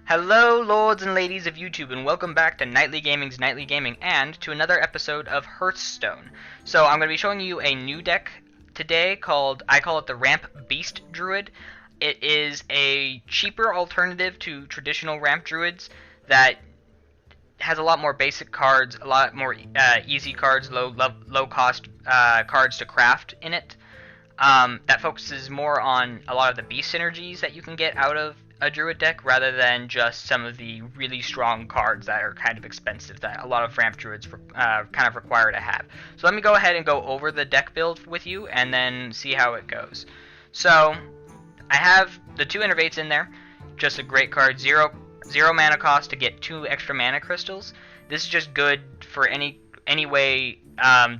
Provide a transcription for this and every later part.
Hello, lords and ladies of YouTube, and welcome back to Nightly Gaming's Nightly Gaming, and to another episode of Hearthstone. So I'm going to be showing you a new deck today I call it the Ramp Beast Druid. It is a cheaper alternative to traditional Ramp Druids that has a lot more basic cards, a lot more easy cards, low cost cards to craft in it. That focuses more on a lot of the beast synergies that you can get out of a Druid deck rather than just some of the really strong cards that are kind of expensive that a lot of Ramp Druids kind of require to have. So let me go ahead and go over the deck build with you and then see how it goes. So I have the 2 Innervates in there, just a great card, zero mana cost to get 2 extra mana crystals. This is just good for any way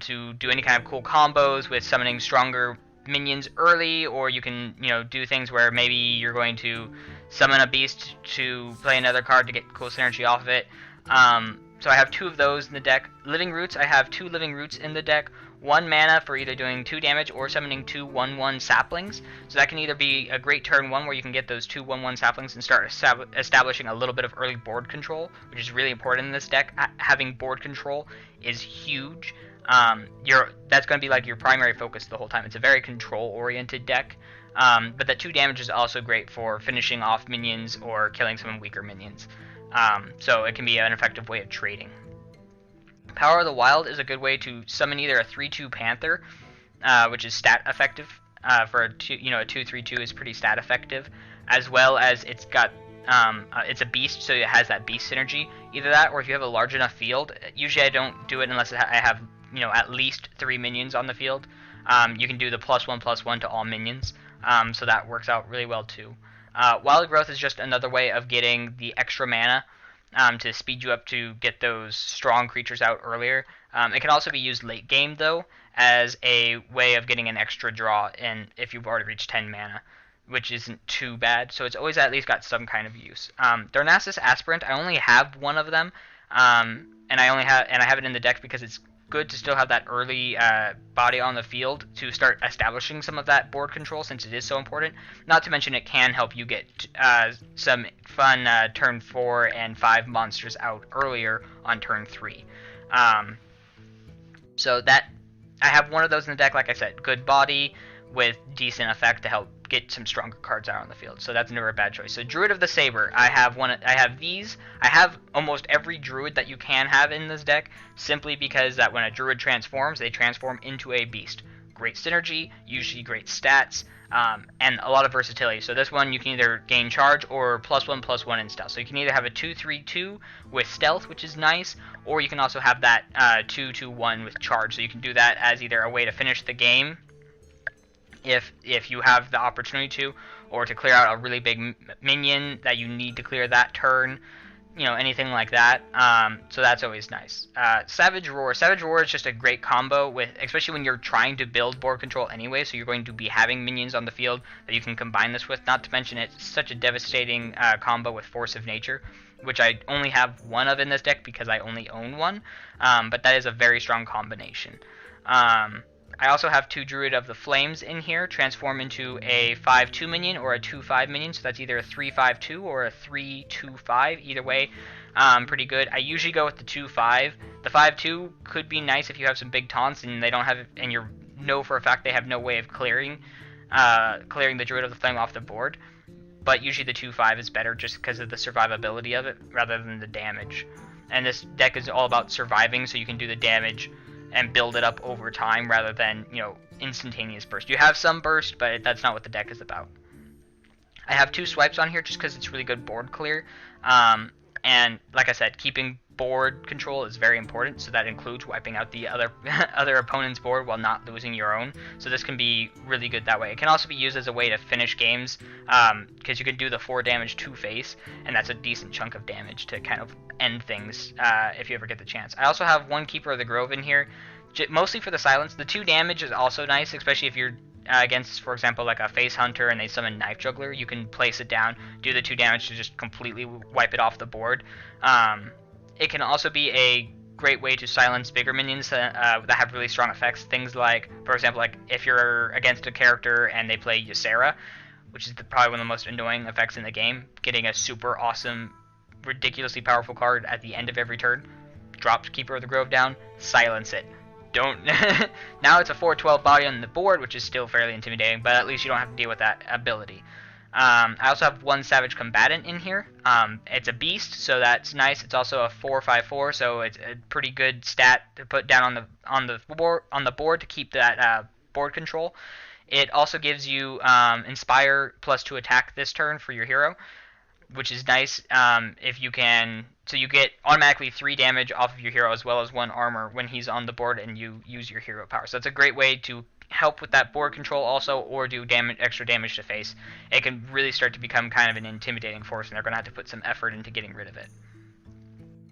to do any kind of cool combos with summoning stronger minions early, or you can do things where maybe you're going to summon a beast to play another card to get cool synergy off of it. So I have 2 of those in the deck. Living Roots, I have 2 Living Roots in the deck. 1 mana for either doing 2 damage or summoning 2 1/1 saplings. So that can either be a great turn 1 where you can get those 2 1/1 saplings and start establishing a little bit of early board control, which is really important in this deck. Having board control is huge. That's going to be like your primary focus the whole time. It's a very control-oriented deck. But that 2 damage is also great for finishing off minions or killing some weaker minions. So it can be an effective way of trading. Power of the Wild is a good way to summon either a 3/2 Panther, which is stat effective. For a 2/3/2 is pretty stat effective, as well as it's got it's a beast, so it has that beast synergy. Either that, or if you have a large enough field. Usually I don't do it unless I have at least 3 minions on the field. You can do the +1/+1 to all minions, so that works out really well too. Wild Growth is just another way of getting the extra mana to speed you up to get those strong creatures out earlier. It can also be used late game though, as a way of getting an extra draw in if you've already reached 10 mana, which isn't too bad. So it's always at least got some kind of use. Darnassus Aspirant, I only have 1 of them, and I have it in the deck because it's good to still have that early body on the field to start establishing some of that board control, since it is so important. Not to mention it can help you get some fun turn 4 and 5 monsters out earlier on turn 3. So that I have 1 of those in the deck. Like I said, good body with decent effect to help get some stronger cards out on the field. So that's never a bad choice. So Druid of the Saber, I have these. I have almost every Druid that you can have in this deck, simply because that when a Druid transforms, they transform into a beast. Great synergy, usually great stats, and a lot of versatility. So this one you can either gain charge or +1/+1 in stealth. So you can either have a 2/3/2 with stealth, which is nice, or you can also have that 2/2/1 with charge. So you can do that as either a way to finish the game if you have the opportunity to, or to clear out a really big minion that you need to clear that turn, anything like that. So that's always nice. Savage Roar is just a great combo with, especially when you're trying to build board control anyway, so you're going to be having minions on the field that you can combine this with. Not to mention it's such a devastating combo with Force of Nature, which I only have 1 of in this deck because I only own 1, but that is a very strong combination. I also have 2 Druid of the Flames in here, transform into a 5/2 minion or a 2/5 minion, so that's either a 3/5/2 or a 3/2/5, either way, pretty good. I usually go with the 2/5. The 5/2 could be nice if you have some big taunts and they don't have, and you know for a fact they have no way of clearing the Druid of the Flame off the board, but usually the 2/5 is better just because of the survivability of it rather than the damage. And this deck is all about surviving, so you can do the damage and build it up over time rather than, instantaneous burst. You have some burst, but that's not what the deck is about. I have 2 swipes on here just because it's really good board clear. And like I said, keeping board control is very important, so that includes wiping out the other opponent's board while not losing your own. So this can be really good that way. It can also be used as a way to finish games, because you can do the 4 damage 2 face, and that's a decent chunk of damage to kind of end things if you ever get the chance. I also have 1 Keeper of the Grove in here, mostly for the silence. The 2 damage is also nice, especially if you're against, for example, like a Face Hunter and they summon Knife Juggler. You can place it down, do the 2 damage to just completely wipe it off the board. It can also be a great way to silence bigger minions that have really strong effects. Things like, for example, like if you're against a character and they play Ysera, which is probably one of the most annoying effects in the game. Getting a super awesome, ridiculously powerful card at the end of every turn. Drop Keeper of the Grove down, silence it. Don't. Now it's a 4/12 body on the board, which is still fairly intimidating, but at least you don't have to deal with that ability. I also have one Savage Combatant in here. It's a beast, so that's nice. It's also a 4/5/4, so it's a pretty good stat to put down on the board to keep that board control. It also gives you Inspire +2 attack this turn for your hero, which is nice if you can. So you get automatically 3 damage off of your hero as well as 1 armor when he's on the board and you use your hero power. So that's a great way to help with that board control also, or do extra damage to face. It can really start to become kind of an intimidating force, and they're going to have to put some effort into getting rid of it.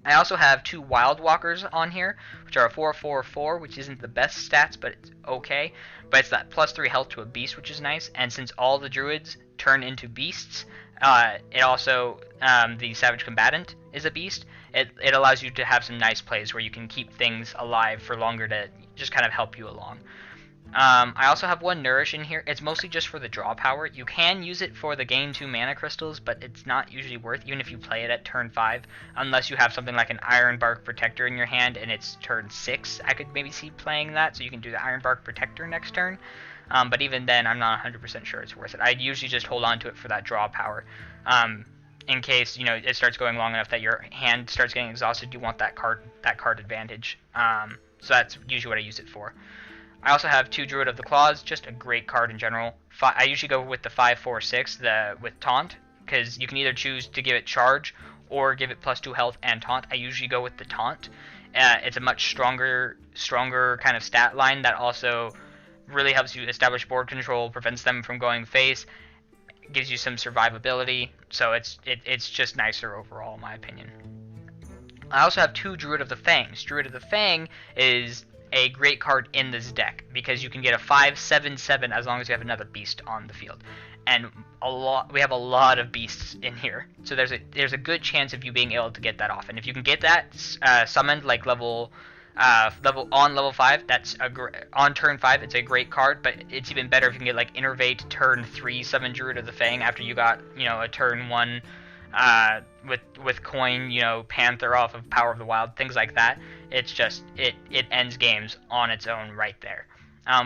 I also have 2 Wild Walkers on here, which are a 4/4/4, which isn't the best stats, but it's okay. But it's that +3 health to a beast, which is nice. And since all the druids turn into beasts, it also, the Savage Combatant is a beast. It allows you to have some nice plays where you can keep things alive for longer to just kind of help you along. I also have 1 Nourish in here. It's mostly just for the draw power. You can use it for the gain 2 mana crystals, but it's not usually worth, even if you play it at turn 5, unless you have something like an Ironbark Protector in your hand and it's turn 6. I could maybe see playing that, so you can do the Ironbark Protector next turn. But even then, I'm not 100% sure it's worth it. I'd usually just hold on to it for that draw power. In case, you know, it starts going long enough that your hand starts getting exhausted, you want that card advantage. So that's usually what I use it for. I also have 2 Druid of the Claws, just a great card in general. I usually go with the 5/4/6 with Taunt, because you can either choose to give it Charge or give it +2 health and Taunt. I usually go with the Taunt. It's a much stronger kind of stat line that also really helps you establish board control, prevents them from going face, gives you some survivability, so it's just nicer overall in my opinion. I also have 2 Druid of the Fangs. Druid of the Fang is a great card in this deck because you can get a 5/7/7 as long as you have another beast on the field, and we have a lot of beasts in here, so there's a good chance of you being able to get that off. And if you can get that summoned like level 5, that's on turn 5, it's a great card. But it's even better if you can get like Innervate turn 3 summon Druid of the Fang after you got, you know, a turn 1 with coin, you know, Panther off of Power of the Wild, things like that. It's just it ends games on its own right there.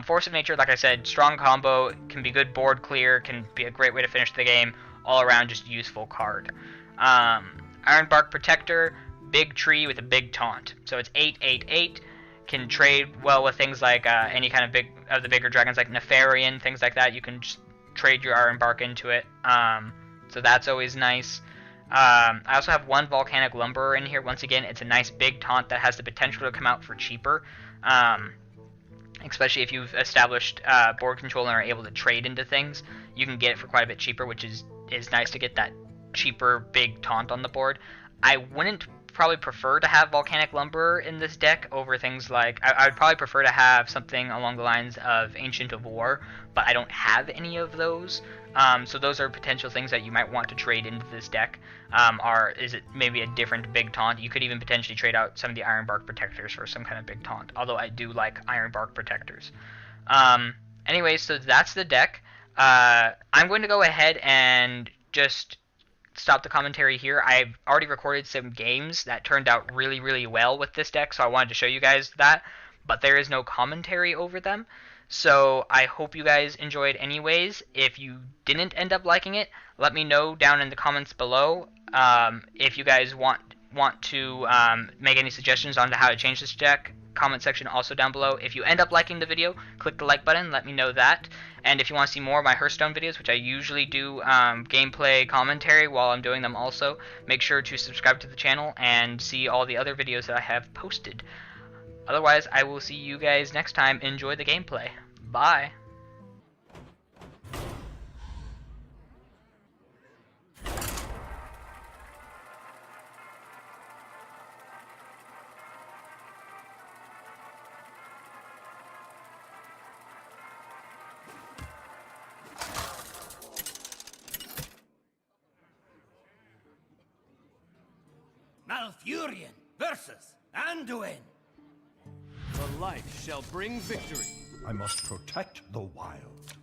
Force of Nature, like I said, strong combo, can be good board clear, can be a great way to finish the game, all around just useful card. Ironbark Protector, big tree with a big taunt, so it's 8/8/8, can trade well with things like any kind of the bigger dragons like Nefarian, things like that. You can just trade your Ironbark into it, so that's always nice. I also have 1 Volcanic Lumberer in here. Once again, it's a nice big taunt that has the potential to come out for cheaper, especially if you've established board control and are able to trade into things. You can get it for quite a bit cheaper, which is nice to get that cheaper big taunt on the board. I wouldn't probably prefer to have Volcanic Lumberer in this deck over things like, I would probably prefer to have something along the lines of Ancient of War, but I don't have any of those. So those are potential things that you might want to trade into this deck. Is it maybe a different big taunt? You could even potentially trade out some of the Ironbark Protectors for some kind of big taunt, although I do like Ironbark Protectors. Anyway, so that's the deck. I'm going to go ahead and just stop the commentary here. I've already recorded some games that turned out really, really well with this deck, so I wanted to show you guys that, but there is no commentary over them. So I hope you guys enjoyed anyways. If you didn't end up liking it, let me know down in the comments below. If you guys want to make any suggestions on how to change this deck, comment section also down below. If you end up liking the video, click the like button, let me know that. And if you want to see more of my Hearthstone videos, which I usually do gameplay commentary while I'm doing them also, make sure to subscribe to the channel and see all the other videos that I have posted. Otherwise, I will see you guys next time. Enjoy the gameplay. Bye. Malfurion versus Anduin. The light shall bring victory. I must protect the wild.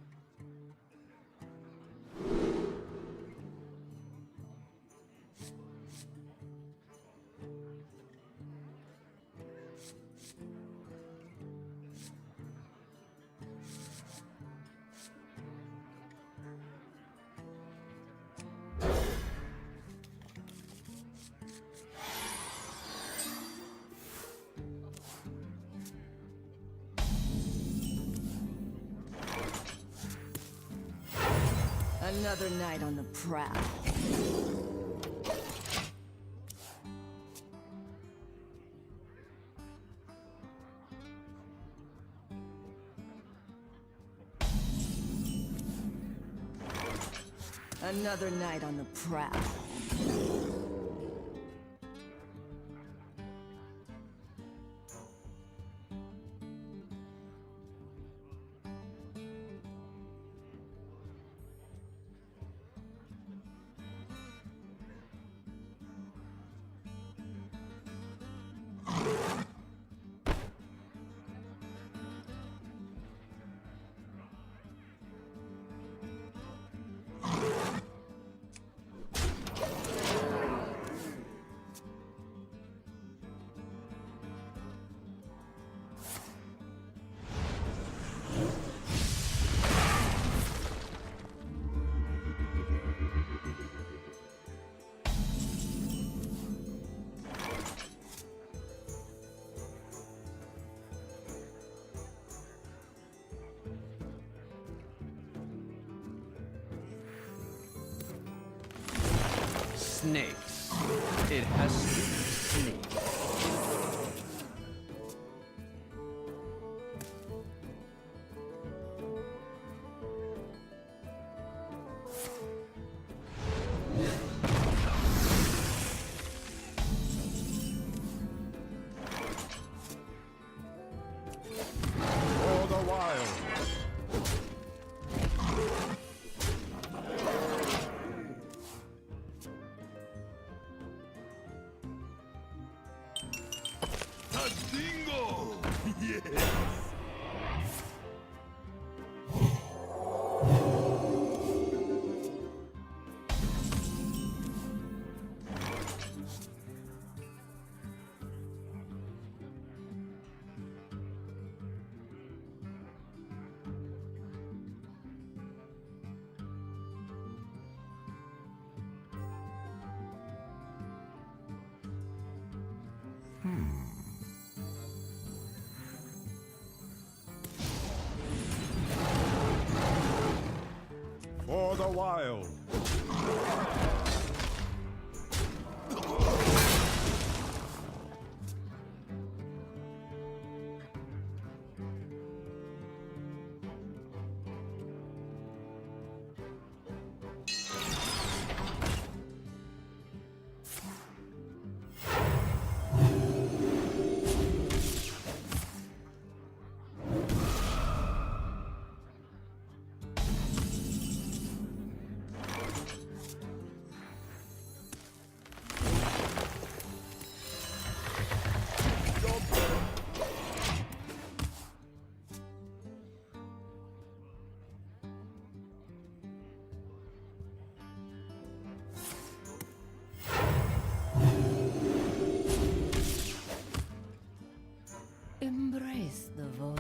Another night on the prowl. Another night on the prowl. Snakes. It has to be snakes. For the wild. Dingo! Yes! For the wild. Embrace the void.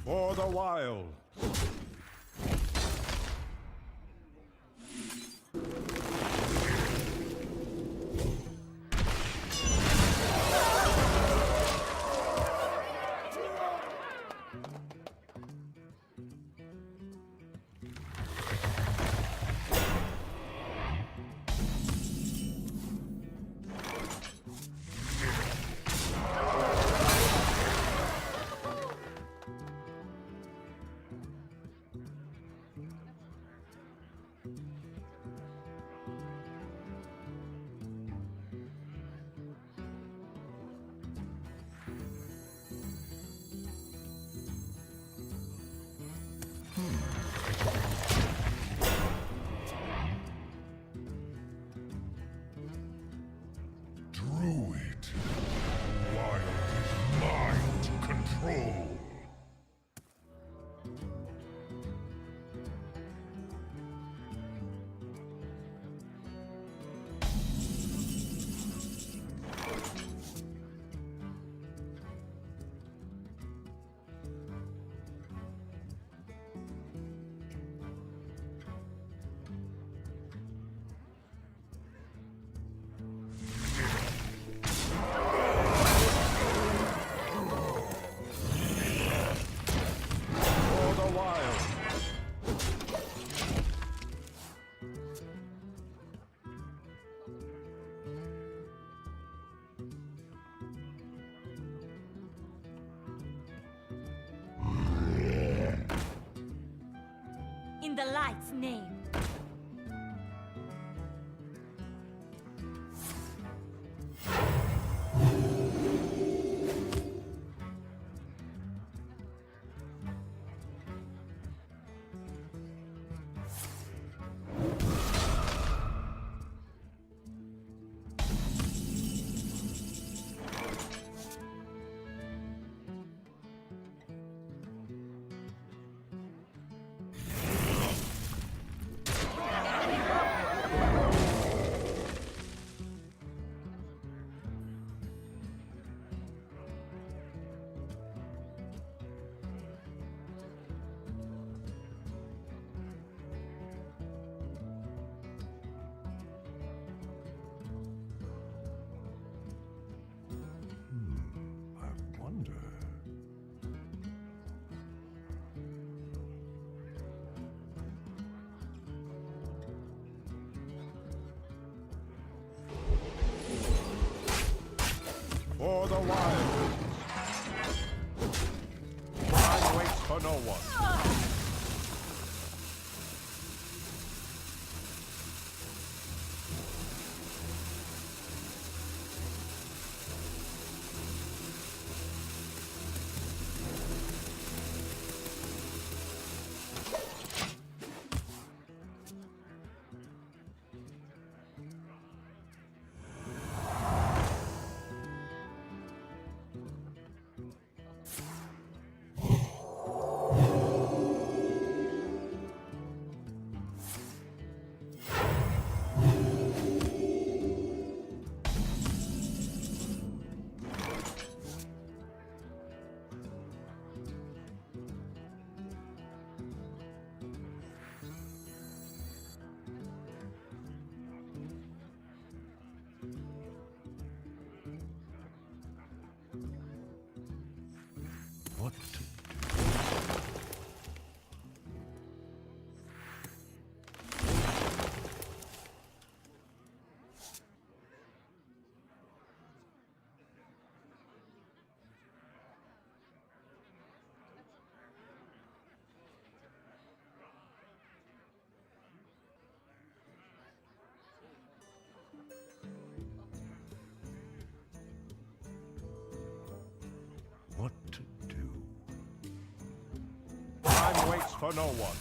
For the wild. the light's name. I wonder. For the wild. Time waits for no one. What to do? What to do? Time waits for no one.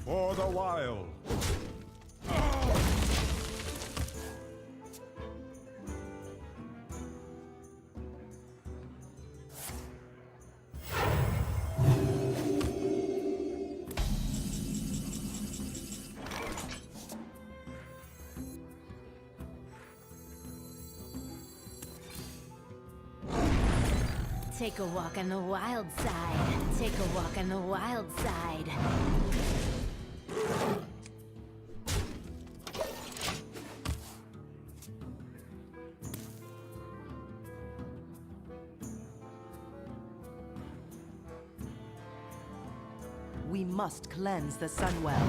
For the wild. Take a walk on the wild side. Take a walk on the wild side. We must cleanse the Sunwell.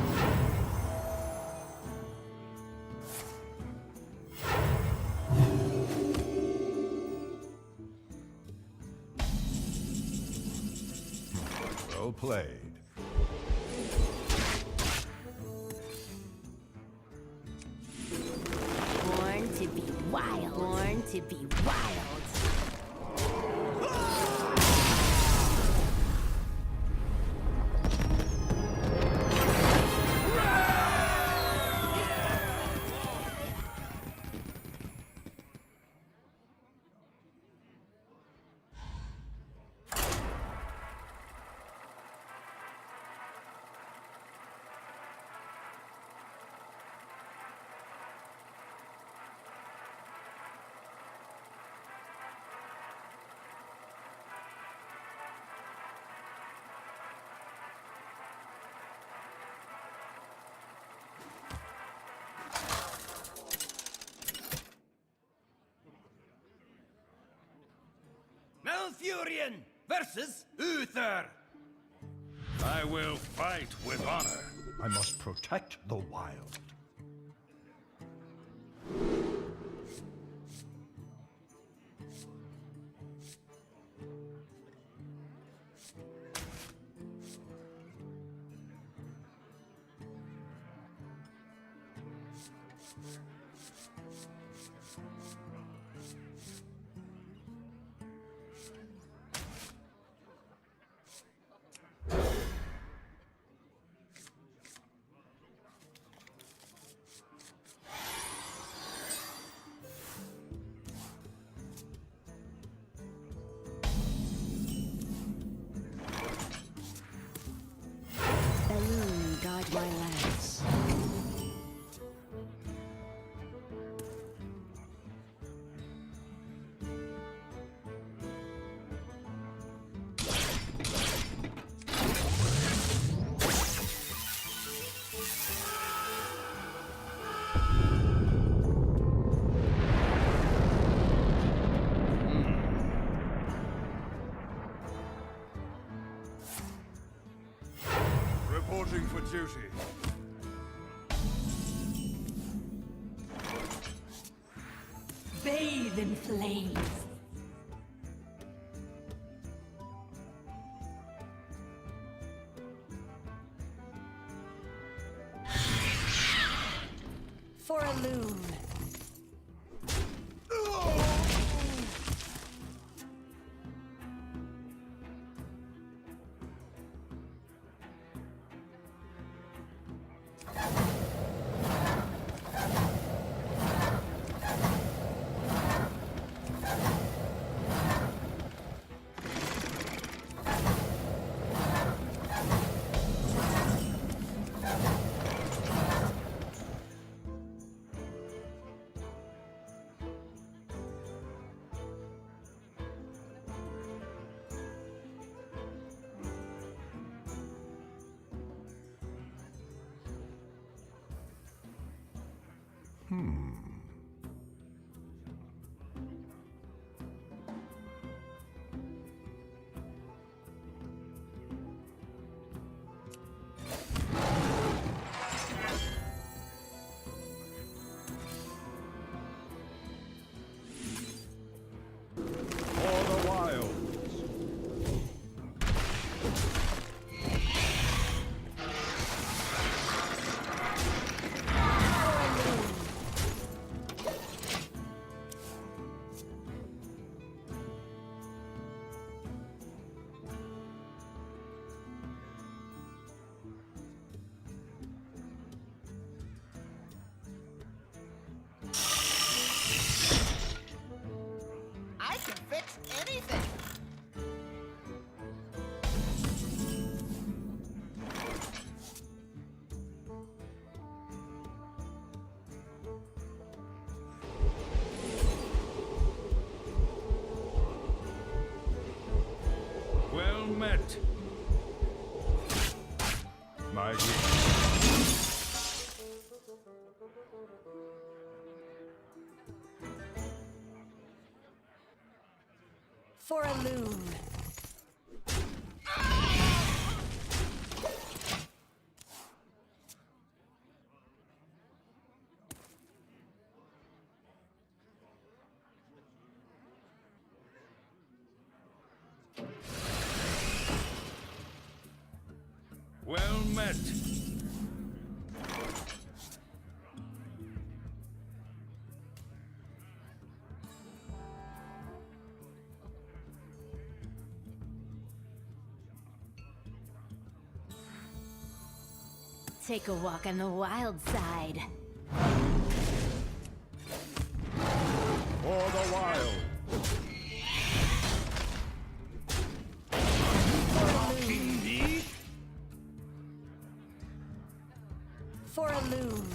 Well played. Born to be wild. Born to be wild. Malfurion versus Uther. I will fight with honor. I must protect the wild. Balloon, guard my lance. Reporting for duty. Bathe in flames. For a loon. For the wild. I can fix anything. Well met. My greetings. For a loon. met. Take a walk on the wild side. For the wild. For a loon.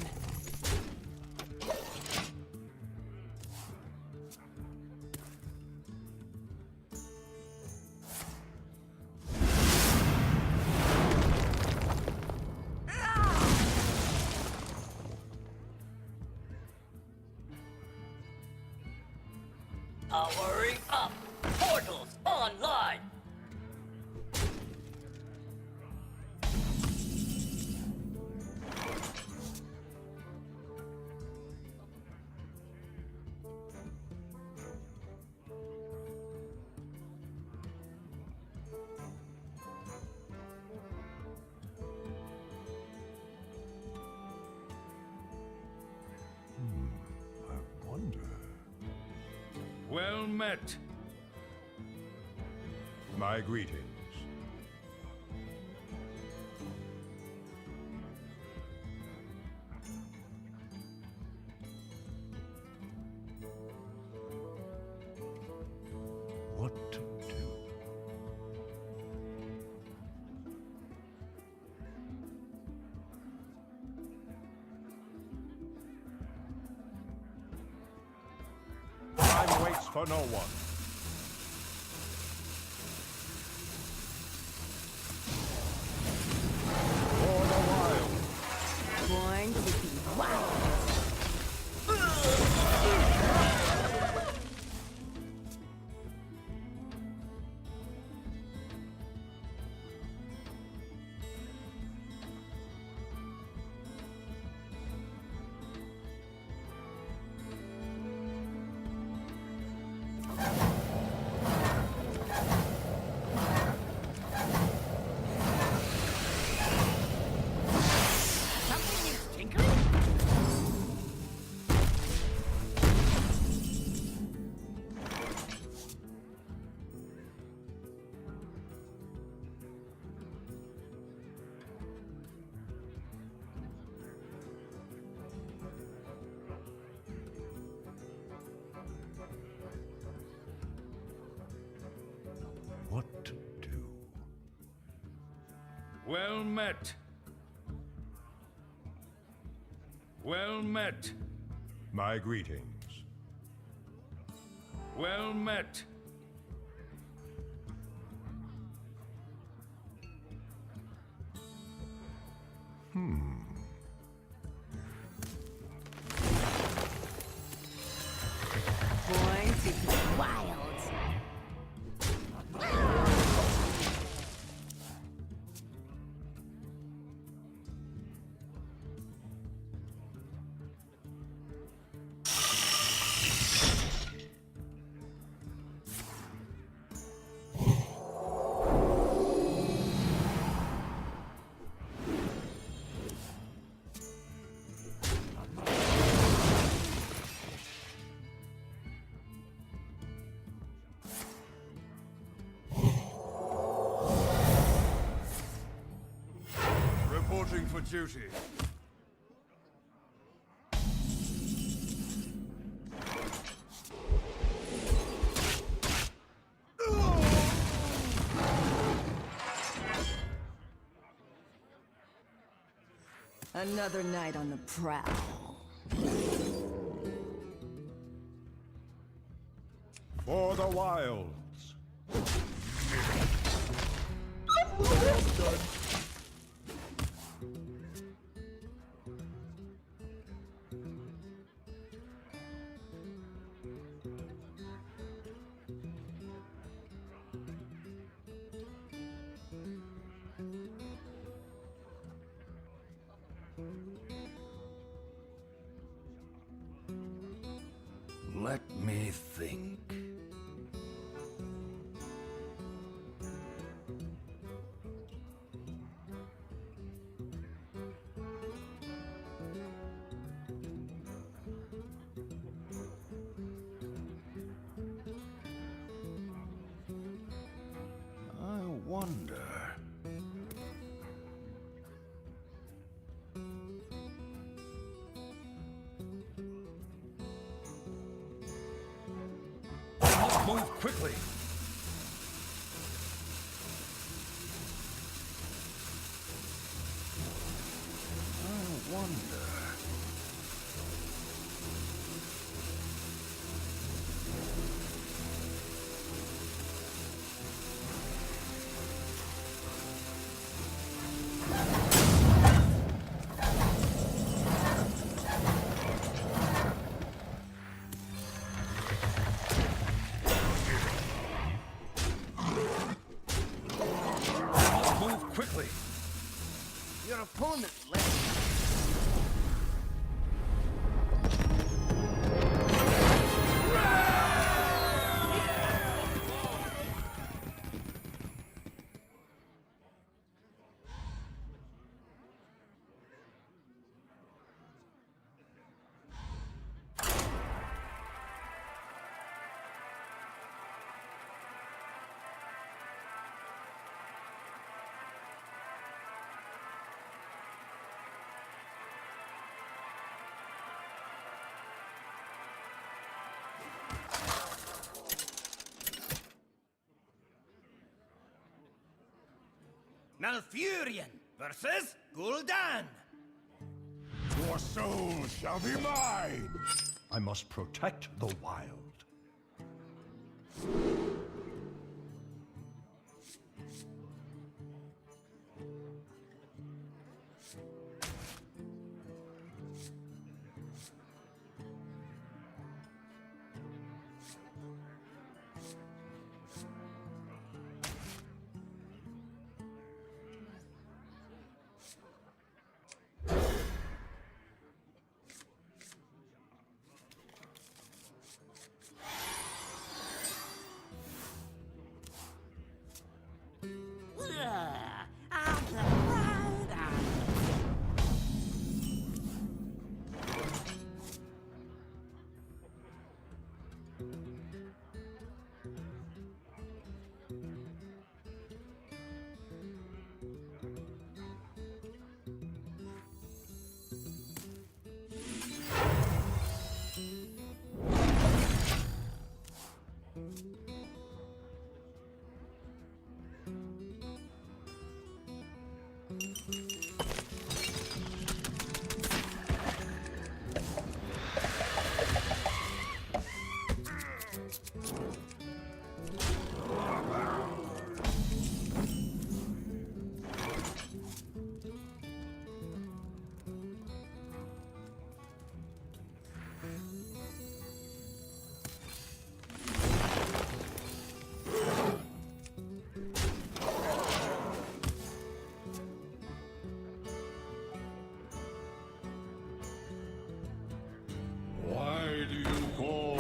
Powering up! Portals online! I wonder. Well met. My greetings. What to do? Time waits for no one. For the wild. Born to be wild. What to do? Well met. Well met. My greetings. Well met. Born to be wild. Reporting for duty. Another night on the prowl. For the wilds. Let me think. Move quickly. I wonder. Move quickly. Your opponent left. Malfurion versus Gul'dan. Your soul shall be mine. I must protect the wild. Why do you call?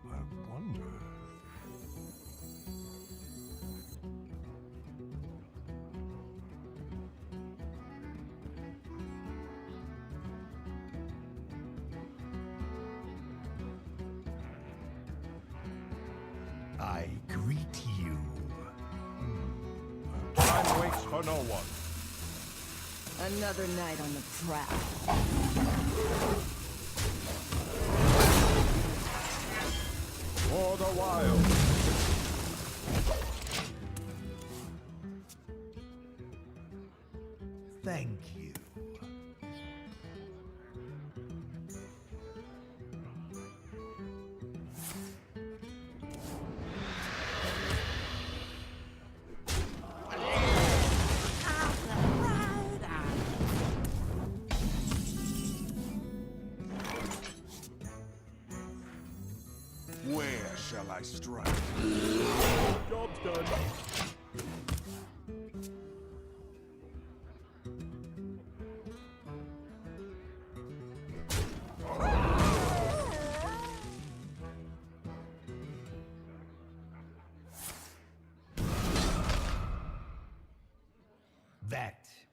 I wonder. I greet you. Time waits for no one. Another night on the prowl. For the wild. Thank you. Where shall I strike? Job's done.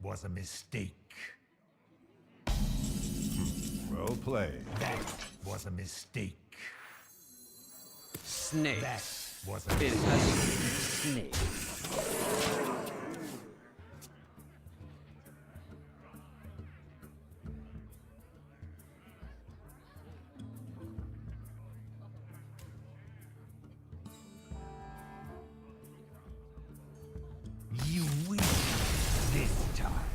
was a mistake. Well played. That was a mistake. Snakes. That was a It mistake. has to be snakes. You win this time.